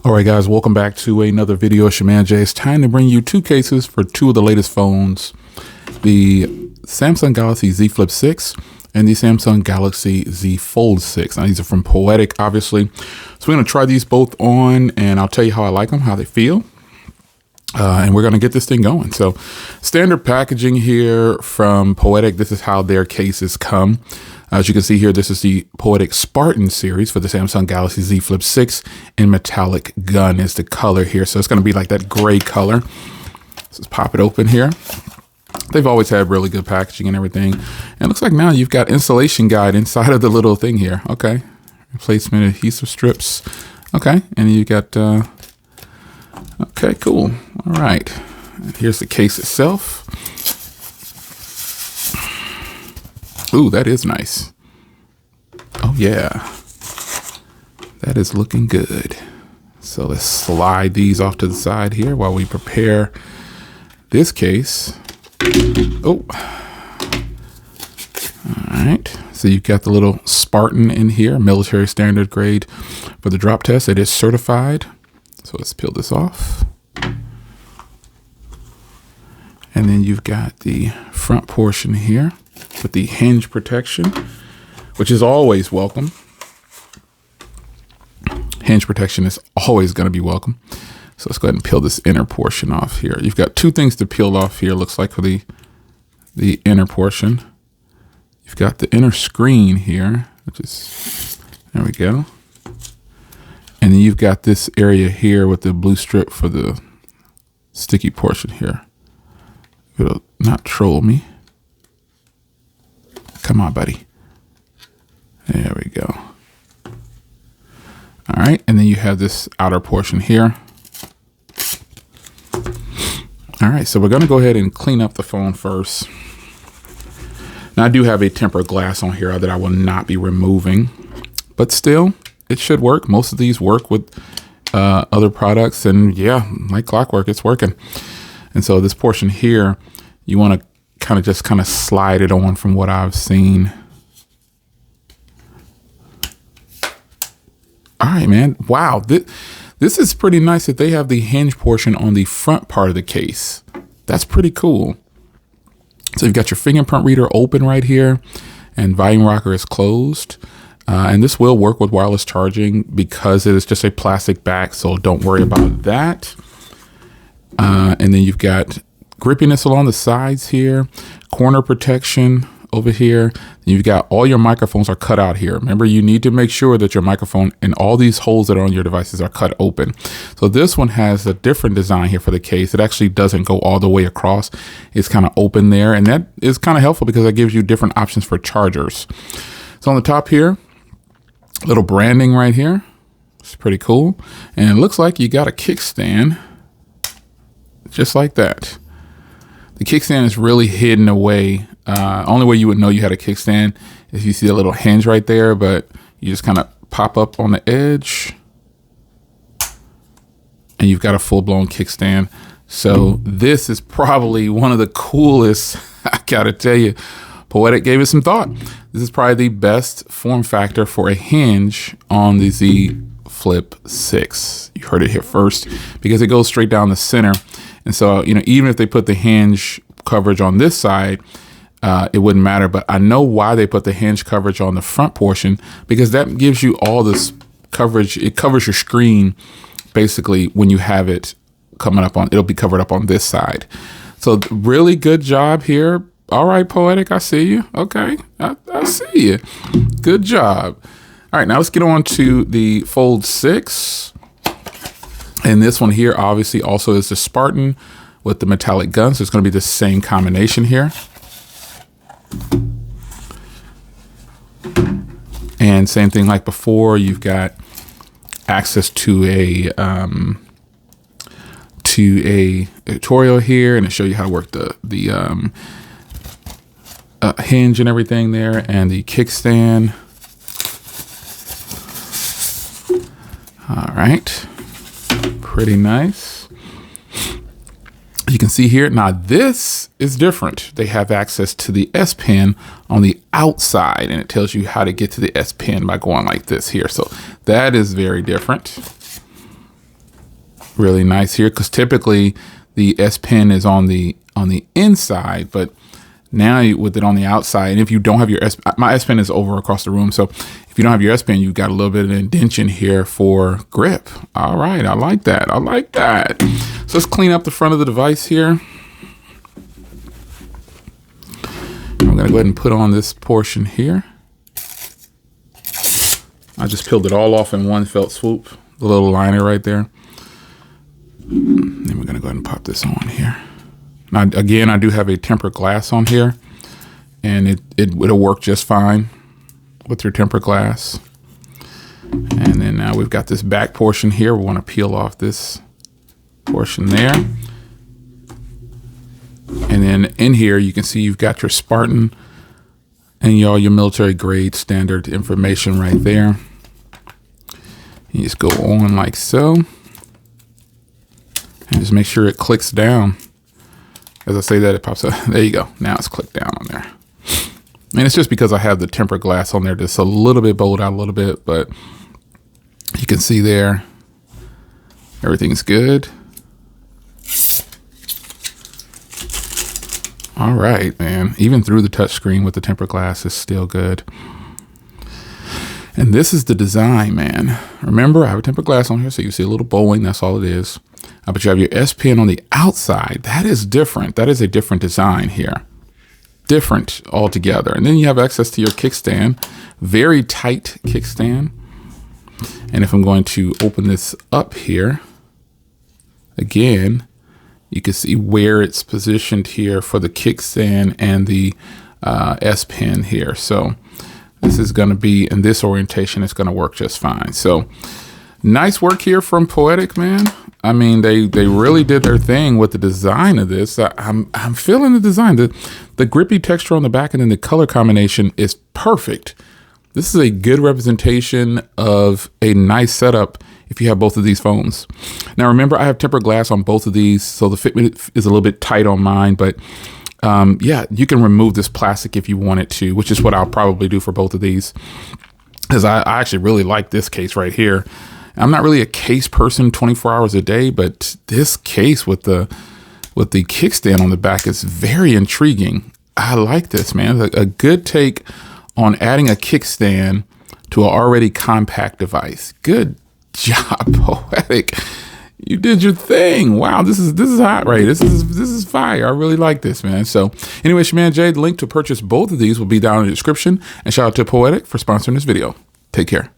All right, guys, welcome back to another video. It's your man Jay. It's time to bring you two cases for two of the latest phones, the Samsung Galaxy Z Flip 6 and the Samsung Galaxy Z Fold 6. Now, these are from Poetic, obviously. So we're going to try these both on, and I'll tell you how I like them, how they feel. And we're going to get this thing going. So standard packaging here from Poetic. This is how their cases come. As you can see here, this is the Poetic Spartan series for the Samsung Galaxy Z Flip 6, and metallic gun is the color here. So it's going to be like that gray color. Let's just pop it open here. They've always had really good packaging and everything. And it looks like now you've got installation guide inside of the little thing here. Okay. Replacement adhesive strips. Okay. And you got, okay, cool. All right. And here's the case itself. Ooh, that is nice. Oh yeah, that is looking good. So let's slide these off to the side here while we prepare this case. Oh, all right. So you've got the little Spartan in here, military standard grade for the drop test. It is certified. So let's peel this off. And then you've got the front portion here with the hinge protection, which is always welcome. Hinge protection is always going to be welcome. So let's go ahead and peel this inner portion off here. You've got two things to peel off here, looks like, for the inner portion. You've got the inner screen here, which is, there we go. And then you've got this area here with the blue strip for the sticky portion here. It'll not troll me. Come on, buddy. There we go. All right, and then you have this outer portion here. All right, so we're gonna go ahead and clean up the phone first. Now I do have a tempered glass on here that I will not be removing, but still, it should work. Most of these work with other products, and yeah, like clockwork, it's working. And so this portion here, you wanna kind of slide it on from what I've seen. All right, man. Wow. This is pretty nice that they have the hinge portion on the front part of the case. That's pretty cool. So you've got your fingerprint reader open right here, and volume rocker is closed. And this will work with wireless charging because it is just a plastic back, so don't worry about that. And then you've got grippiness along the sides here, corner protection over here. You've got all your microphones are cut out here. Remember, you need to make sure that your microphone and all these holes that are on your devices are cut open. So this one has a different design here for the case. It actually doesn't go all the way across. It's kind of open there, and that is kind of helpful because that gives you different options for chargers. So on the top here, little branding right here. It's pretty cool. And it looks like you got a kickstand just like that. The kickstand is really hidden away. Only way you would know you had a kickstand is you see a little hinge right there, but you just kind of pop up on the edge and you've got a full-blown kickstand. So this is probably one of the coolest. I gotta tell you, Poetic gave it some thought. This is probably the best form factor for a hinge on the Z Flip 6. You heard it here first because it goes straight down the center. And so, you know, even if they put the hinge coverage on this side, it wouldn't matter. But I know why they put the hinge coverage on the front portion, because that gives you all this coverage. It covers your screen basically when you have it coming up on, it'll be covered up on this side. So really good job here. All right, Poetic, I see you. Okay, I see you. Good job. All right, now let's get on to the Fold 6. And this one here obviously also is the Spartan with the metallic gun. So it's going to be the same combination here. And same thing like before, you've got access to a tutorial here, and to show you how to work the hinge and everything there, and the kickstand. All right. Pretty nice. You can see here, now this is different. They have access to the S Pen on the outside, and it tells you how to get to the S Pen by going like this here. So that is very different. really nice here, because typically the S Pen is on the inside, but now with it on the outside, and if you don't have your my S Pen is over across the room, so if you don't have your S Pen, you've got a little bit of an indention here for grip. All right, I like that. I like that. So let's clean up the front of the device here. I'm gonna go ahead and put on this portion here. I just peeled it all off in one felt swoop, the little liner right there. Then we're gonna go ahead and pop this on here. Now, again, I do have a tempered glass on here, and it'll work just fine with your tempered glass. And then now we've got this back portion here. We want to peel off this portion there. And then in here, you can see you've got your Spartan and all your military grade standard information right there. You just go on like so. And just make sure it clicks down. As I say that, it pops up. There you go. Now it's clicked down on there. And it's just because I have the tempered glass on there just a little bit bowled out a little bit, but you can see there, everything's good. All right, man. Even through the touch screen with the tempered glass is still good. And this is the design, man. Remember, I have a tempered glass on here, so you see a little bowing. That's all it is. But you have your S Pen on the outside. That is different. That is a different design here. Different altogether. And then you have access to your kickstand. Very tight kickstand. And if I'm going to open this up here, again, you can see where it's positioned here for the kickstand and the S Pen here. So this is going to be, in this orientation, it's going to work just fine. So nice work here from Poetic, man. I mean, they really did their thing with the design of this. I'm feeling the design. The grippy texture on the back and then the color combination is perfect. This is a good representation of a nice setup if you have both of these phones. Now, remember, I have tempered glass on both of these, so the fitment is a little bit tight on mine, but yeah, you can remove this plastic if you wanted to, which is what I'll probably do for both of these, because I actually really like this case right here. I'm not really a case person 24 hours a day, but this case with the kickstand on the back is very intriguing. I like this, man. A good take on adding a kickstand to an already compact device. Good job, Poetic. You did your thing. Wow, this is hot, right? This is fire. I really like this, man. So anyway, it's your man Jay. The link to purchase both of these will be down in the description. And shout out to Poetic for sponsoring this video. Take care.